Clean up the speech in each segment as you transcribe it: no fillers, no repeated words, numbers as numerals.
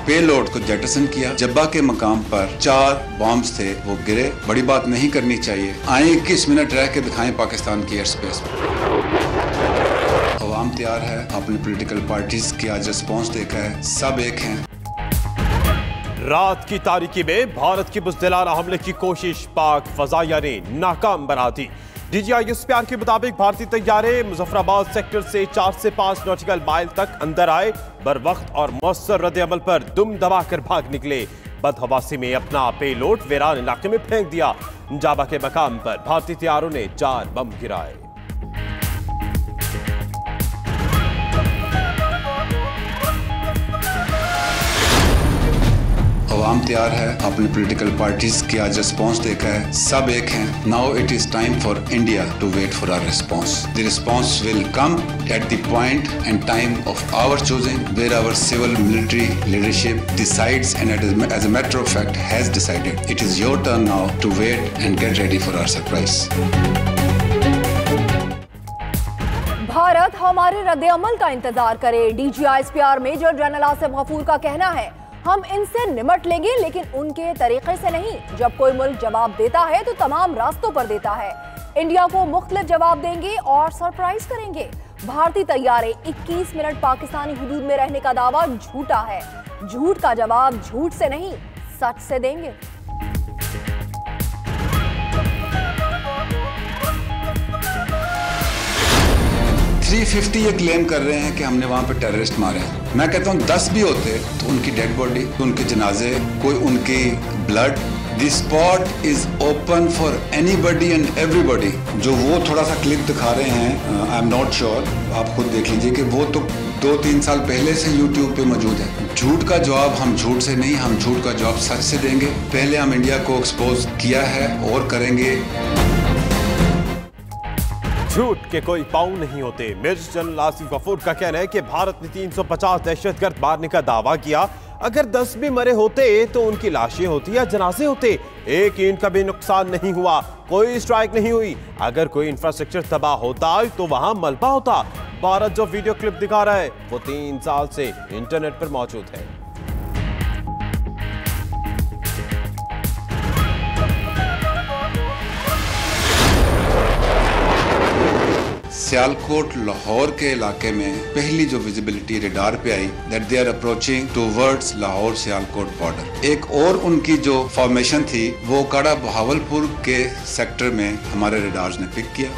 Payload को Jetson किया। जब्बा के मकाम पर 4 बॉम्ब्स थे, वो गिरे। बड़ी बात नहीं करनी चाहिए। आए 21 मिनट रह के दिखाएं पाकिस्तान की एयर स्पेस में। अवाम तैयार है, अपनी पॉलिटिकल पार्टीज की आज रिस्पॉन्स देखा है, सब एक हैं। रात की तारीकी में भारत की बुज़दिलाना हमले की कोशिश पाक फजाइया ने नाकाम बना दी। DGISPR के मुताबिक भारतीय तैयारे मुजफ्फराबाद सेक्टर से 4 से 5 नॉटिकल माइल तक अंदर आए। बर वक्त और मौसर रद्द अमल पर दुम दबाकर भाग निकले। बदहवासी में अपना पेलोड वीरान इलाके में फेंक दिया। जाबा के मकाम पर भारतीय तैयारों ने 4 बम गिराए। अवाम तैयार है, अपनी पॉलिटिकल पार्टीज की आज रिस्पॉन्स देखा है, सब एक हैं। Now it is time for India to wait for our response. The response will come at the point and time of our choosing, where our civil military leadership decides and as a matter of fact has decided. It is your turn now to wait and get ready for our surprise. Bharat हमारे रद्द-ए-अमल का इंतजार करे। DGISPR major general Asif Ghafoor का कहना है, हम इनसे निमट लेंगे लेकिन उनके तरीके से नहीं। जब कोई मुल्क जवाब देता है तो तमाम रास्तों पर देता है। इंडिया को मुख्तलिफ जवाब देंगे और सरप्राइज करेंगे। भारतीय तैयारे 21 मिनट पाकिस्तानी हुदूद में रहने का दावा झूठा है। झूठ का जवाब झूठ से नहीं, सच से देंगे। 350 ये क्लेम कर रहे हैं कि हमने वहां पे टेररिस्ट मारे हैं। मैं कहता हूँ 10 भी होते तो उनकी डेड बॉडी, उनके जनाजे, कोई उनकी blood, the spot is open for anybody and everybody. जो वो थोड़ा सा क्लिप दिखा रहे हैं, आई एम नॉट श्योर, आप खुद देख लीजिए कि वो तो 2-3 साल पहले से यूट्यूब पे मौजूद है। झूठ का जवाब हम झूठ से नहीं, हम झूठ का जवाब सच से देंगे। पहले हम इंडिया को एक्सपोज किया है और करेंगे। झूठ के कोई पाँव नहीं होते। मेजर जनरल आसिफ गफूर का कहना है कि भारत ने 350 दहशतगर्द मारने का दावा किया। अगर 10 भी मरे होते तो उनकी लाशें होती या जनाजे होते। एक ईंट का भी नुकसान नहीं हुआ, कोई स्ट्राइक नहीं हुई। अगर कोई इंफ्रास्ट्रक्चर तबाह होता तो वहां मलबा होता। भारत जो वीडियो क्लिप दिखा रहा है वो 3 साल से इंटरनेट पर मौजूद है। सियालकोट लाहौर के इलाके में पहली जो विजिबिलिटी रेडार पे आई, that they are approaching towards Lahore Sialkot border. एक और उनकी जो फॉर्मेशन थी वो काड़ा बहावलपुर के सेक्टर में हमारे रेडार्स ने पिक किया।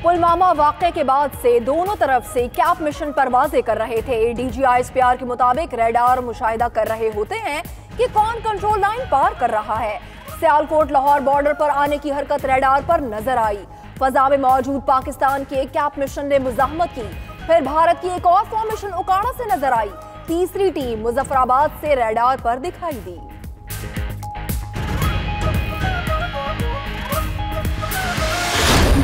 पुलवामा वाक़े के बाद से दोनों तरफ से कैप मिशन परवाजें कर रहे थे। DGISPR के मुताबिक रेडार मुशाहिदा कर रहे होते हैं कि कौन कंट्रोल लाइन पार कर रहा है। सियालकोट लाहौर बॉर्डर पर आने की हरकत रेडार पर नजर आई। फजा में मौजूद पाकिस्तान के कैप मिशन ने मुजाहमत की। फिर भारत की एक और फॉर्मेशन उकाड़ा से नजर आई। तीसरी टीम मुजफ्फराबाद से रेडार पर दिखाई दी।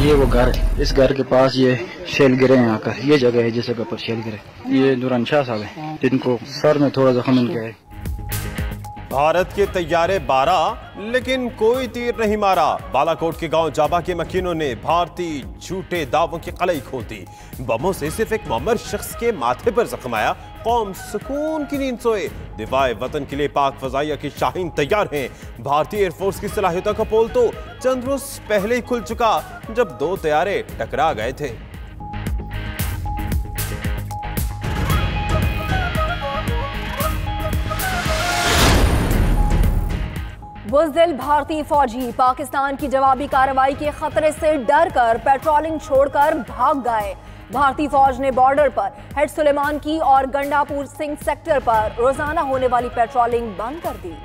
ये वो घर, इस घर के पास ये शेल गिरे हैं आकर। ये जगह है जिस जगह पर शेल गिरे। ये नूरान शाह साहब हैं जिनको सर में थोड़ा जख्म मिल गया है। भारत के तैयारे 12 लेकिन कोई तीर नहीं मारा। बालाकोट के गांव जाबा के मकीनों ने भारतीय झूठे दावों की कलई खोल दी। बमों से सिर्फ एक ममर शख्स के माथे पर जख्म आया। कौम सुकून की नींद सोए। दिफाए वतन के लिए पाक फजाइया की शाहीन तैयार हैं। भारतीय एयरफोर्स की सलाहियतों का पोल तो चंद रोज पहले ही खुल चुका जब 2 तैयारे टकरा गए थे। बुज़दिल भारतीय फौजी पाकिस्तान की जवाबी कार्रवाई के खतरे से डर कर पेट्रोलिंग छोड़कर भाग गए। भारतीय फौज ने बॉर्डर पर हेड सुलेमान की और गंडापुर सिंह सेक्टर पर रोजाना होने वाली पेट्रोलिंग बंद कर दी।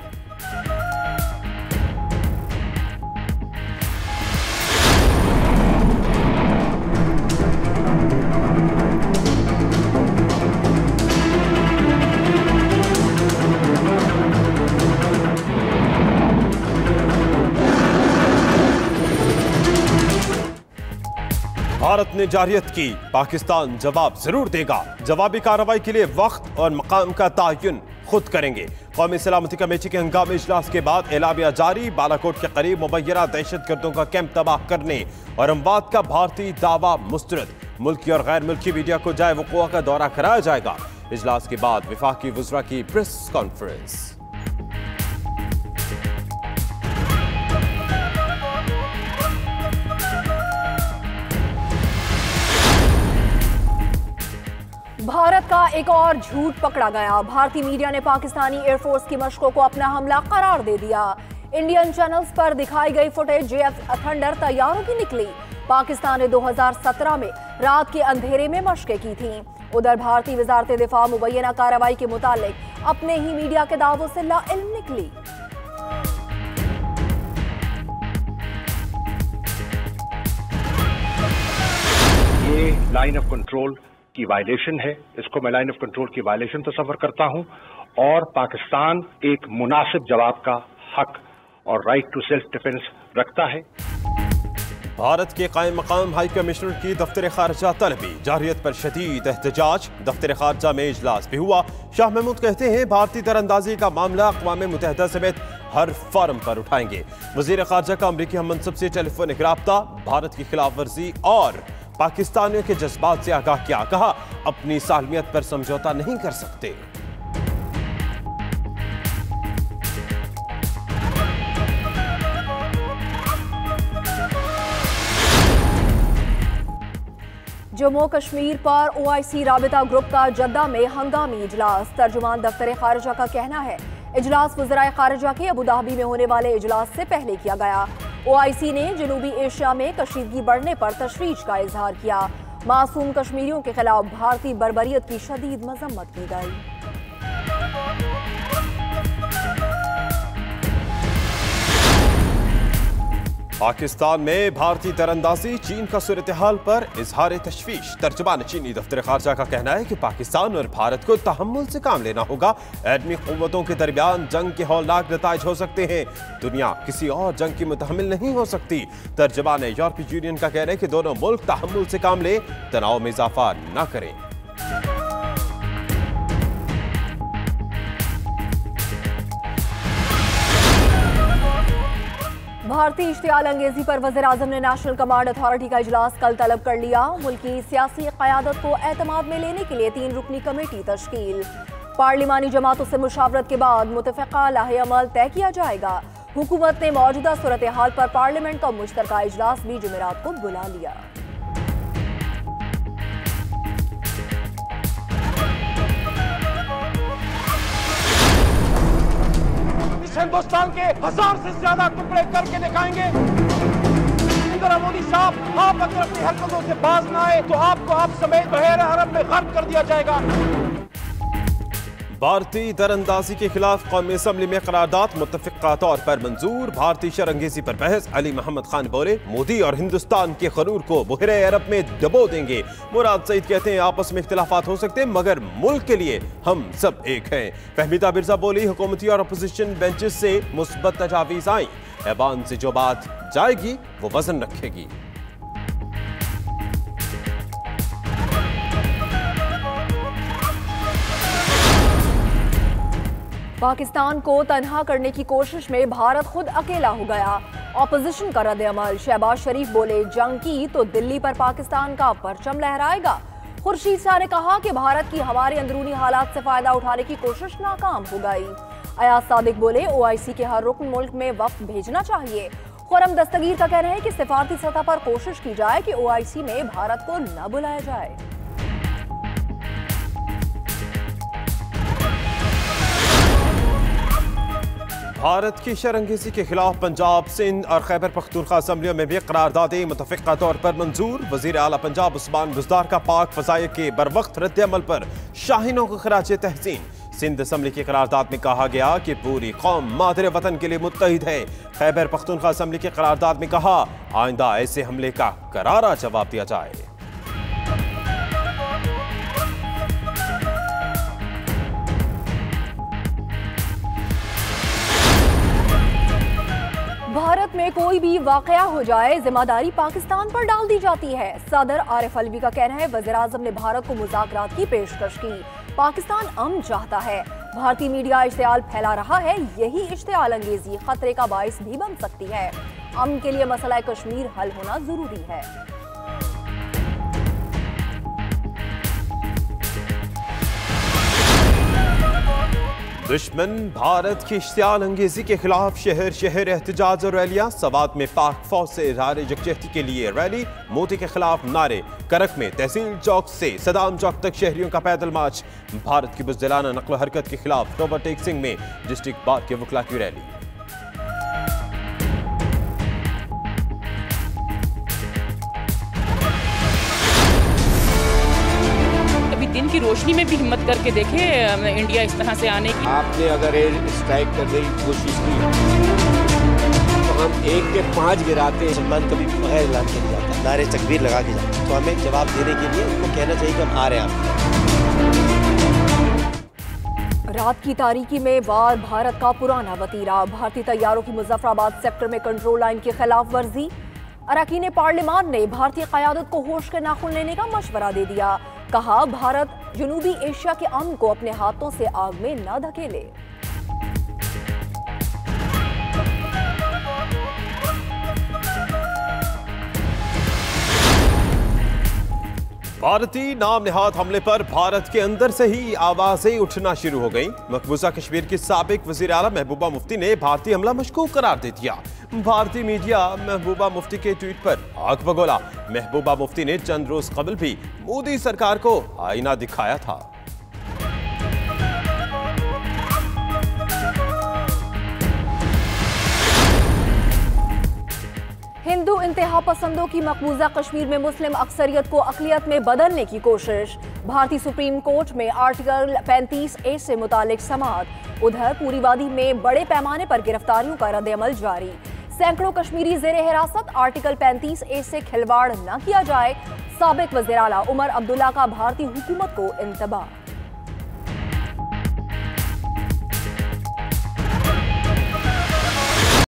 भारत ने जारियत की, पाकिस्तान जवाब जरूर देगा। जवाबी कार्रवाई के लिए वक्त और मकाम का तयन खुद करेंगे। कौमी सलामती कमेटी के हंगामी इजलास के बाद एलामिया जारी। बालाकोट के करीब मुबैना दहशतगर्दों का कैंप तबाह करने और अमवात का भारतीय दावा मुस्तरद। मुल्की और गैर मुल्की मीडिया को जाए वक़ुआ का दौरा कराया जाएगा। इजलास के बाद वफाकी वज़रा की प्रेस कॉन्फ्रेंस। भारत का एक और झूठ पकड़ा गया। भारतीय मीडिया ने पाकिस्तानी एयरफोर्स की मशकों को अपना हमला करार दे दिया। इंडियन चैनल्स पर दिखाई गई फुटेज जेएफ थंडर तैयारों की निकली। पाकिस्तान ने 2017 में रात के अंधेरे में मशकें की थीं। उधर भारतीय वजारत दिफा मुबैना कार्रवाई के मुतालिक अपने ही मीडिया के दावों से लाइल्म निकली। ये लाइन ऑफ कंट्रोल की वायलेशन है, इसको मैं लाइन ऑफ कंट्रोल की वायलेशन तस्वर करता हूं और पाकिस्तान एक मुनासिब जवाब का हक और राइट टू सेल्फ डिफेंस रखता है। भारत के कायम मकाम हाई कमिश्नर की दफ्तर खारजा तलबी, जारियत पर शदीद एहतजाज। दफ्तर खारजा में इजलास भी हुआ। शाह महमूद कहते हैं भारतीय तरंदाजी का मामला अक़वाम मुत्तहिदा समेत हर फॉरम पर उठाएंगे। वजीर खारजा का अमरीकी हम मनसब से टेलीफोनिक राब्ता, भारत की खिलाफ वर्जी और पाकिस्तानियों के जज्बात से आगाह किया। कहा अपनी सालमियत पर समझौता नहीं कर सकते। जम्मू कश्मीर पर ओआईसी राबिता ग्रुप का जद्दा में हंगामी इजलास। तर्जुमान दफ्तर खारजा का कहना है इजलास वज़राए खारजा के अबू धाबी में होने वाले इजलास से पहले किया गया। ओआईसी ने जनूबी एशिया में कशीदगी बढ़ने पर तशवीश का इजहार किया। मासूम कश्मीरियों के खिलाफ भारतीय बर्बरियत की शदीद मजम्मत की गई। पाकिस्तान में भारतीय तरंदाजी, चीन का सूरत हाल पर इजहार तशवीश। तर्जुमान चीनी दफ्तर खारजा का कहना है कि पाकिस्तान और भारत को तहम्मुल से काम लेना होगा। एटमी क़ुव्वतों के दरमियान जंग के हौलनाक नताइज हो सकते हैं। दुनिया किसी और जंग की मुतहम्मिल नहीं हो सकती। तर्जुमान यूरोपीय यूनियन का कहना है कि दोनों मुल्क तहम्मुल से काम ले, तनाव में इजाफा न करें। भारतीय इश्तियाल अंगेजी पर वज़ीर-ए-आज़म ने नेशनल कमांड अथॉरिटी का इजलास कल तलब कर लिया। मुल्की सियासी क़यादत को एतमाद में लेने के लिए 3 रुकनी कमेटी तश्कील। पार्लिमानी जमातों से मुशावरत के बाद मुतफ़िक़ा लाहे अमल तय किया जाएगा। हुकूमत ने मौजूदा सूरत हाल पर पार्लियामेंट का मुश्तरका इजलास भी जुमेरात को बुला लिया। हिंदुस्तान के 1000 से ज्यादा टुकड़े करके दिखाएंगे। नरेंद्र मोदी साहब, आप अगर अपनी हरकतों से बाज ना आए तो आपको आप समेत बहरे अरब में गर्क कर दिया जाएगा। भारतीय तरंदाजी के खिलाफ कौमी असम्बली में करारदाद मुत्तफ़िक़ा तौर पर मंजूर। भारतीय शरंगेजी पर बहस। अली मोहम्मद खान बोले मोदी और हिंदुस्तान के खरूर को बहरे अरब में दबो देंगे। मुराद सईद कहते हैं आपस में इख्तिलाफात हो सकते हैं मगर मुल्क के लिए हम सब एक हैं। फहमीदा बिरजा बोली हुकूमती और अपोजिशन बेंचेस से मुस्बत तजावीज़ आई। ऐवान से जो बात जाएगी वो वजन रखेगी। पाकिस्तान को तनहा करने की कोशिश में भारत खुद अकेला हो गया। ऑपोजिशन का रद्द अमल। शहबाज शरीफ बोले जंग की तो दिल्ली पर पाकिस्तान का परचम लहराएगा। खुर्शीद शाह ने कहा कि भारत की हमारे अंदरूनी हालात से फायदा उठाने की कोशिश नाकाम हो गई। अयाज सादिक बोले ओआईसी के हर रुकन मुल्क में वफ्द भेजना चाहिए। खुरम दस्तगीर का कहना है कि सिफारती सतह पर कोशिश की जाए कि ओआईसी में भारत को न बुलाया जाए। भारत की शरंगेजी के खिलाफ पंजाब, सिंध और खैबर पख्तूनख्वा असम्बलियों में भी करारदादें मुतफ़िक़ा तौर पर मंजूर। वज़ीर आला पंजाब उस्मान बुज़दार का पाक फ़ज़ाइल के बरवक्त रद्द अमल पर शाहीनों को खराज तहसीन। सिंध असम्बली की करारदाद में कहा गया कि पूरी कौम मादरे वतन के लिए मुत्तहिद है। खैबर पख्तूनख्वा असम्बली की करारदाद में कहा आइंदा ऐसे हमले का करारा जवाब दिया जाए। भारत में कोई भी वाकया हो जाए जिम्मेदारी पाकिस्तान पर डाल दी जाती है। सदर आरिफ अलवी का कहना है वज़ीर-ए-आज़म ने भारत को मुज़ाकरात की पेशकश की। पाकिस्तान अमन चाहता है। भारतीय मीडिया इश्तियाल फैला रहा है। यही इश्तियाल अंगेजी खतरे का बाइस भी बन सकती है। अमन के लिए मसला कश्मीर हल होना जरूरी है। दुश्मन भारत की इश्तियाल अंगेजी के खिलाफ शहर शहर एहतजाज और रैलियां। सवात में पाक फौज से इजहार यकजहती के लिए रैली। मोदी के खिलाफ नारे। करक में तहसील चौक से सदाम चौक तक शहरियों का पैदल मार्च। भारत की बुज़दिलाना नक्ल हरकत के खिलाफ टोबर टेक सिंह में डिस्ट्रिक्ट बार के वकला की रैली। दिन की रोशनी में भी हिम्मत करके देखे इंडिया इस तरह से आने की। आपने अगर एयर स्ट्राइक करने की कोशिश की तो हम 1 के 5 गिराते। मुसलमान कभी बगैर ऐलान के नहीं जाता, नारे तकबीर लगा के जाता, तो हमें जवाब देने के लिए उनको कहना चाहिए कि हम आ रहे हैं। रात की तारीकी में वार भारत का पुराना वतीरा। भारतीय तैयारों की मुजफ्फराबाद सेक्टर में कंट्रोल लाइन की खिलाफ वर्जी। अरकान पार्लियामान ने भारतीय क़यादत को होश के नाखून लेने का मशवरा दे दिया। कहा भारत जनूबी एशिया के अमन को अपने हाथों से आग में न धकेले। भारतीय नाम निहाद हमले पर भारत के अंदर से ही आवाजें उठना शुरू हो गईं। मकबूजा कश्मीर की साबिक वज़ीर आला महबूबा मुफ्ती ने भारतीय हमला मशकूक करार दे दिया। भारतीय मीडिया महबूबा मुफ्ती के ट्वीट पर आग बगोला। महबूबा मुफ्ती ने चंद रोज कबल भी मोदी सरकार को आईना दिखाया था। हिंदू इंतहा पसंदों की मकबूजा कश्मीर में मुस्लिम अक्सरियत को अक़लियत में बदलने की कोशिश। भारतीय सुप्रीम कोर्ट में आर्टिकल 35A से मुतालिक समाअत। उधर पूरी वादी में बड़े पैमाने पर गिरफ्तारियों का रद्द-ए-अमल जारी। सैकड़ों कश्मीरी ज़ेरे हिरासत। आर्टिकल 35A से खिलवाड़ न किया जाए। साबिक वज़ीर आला उमर अब्दुल्ला का भारतीय हुकूमत को इंतबाह।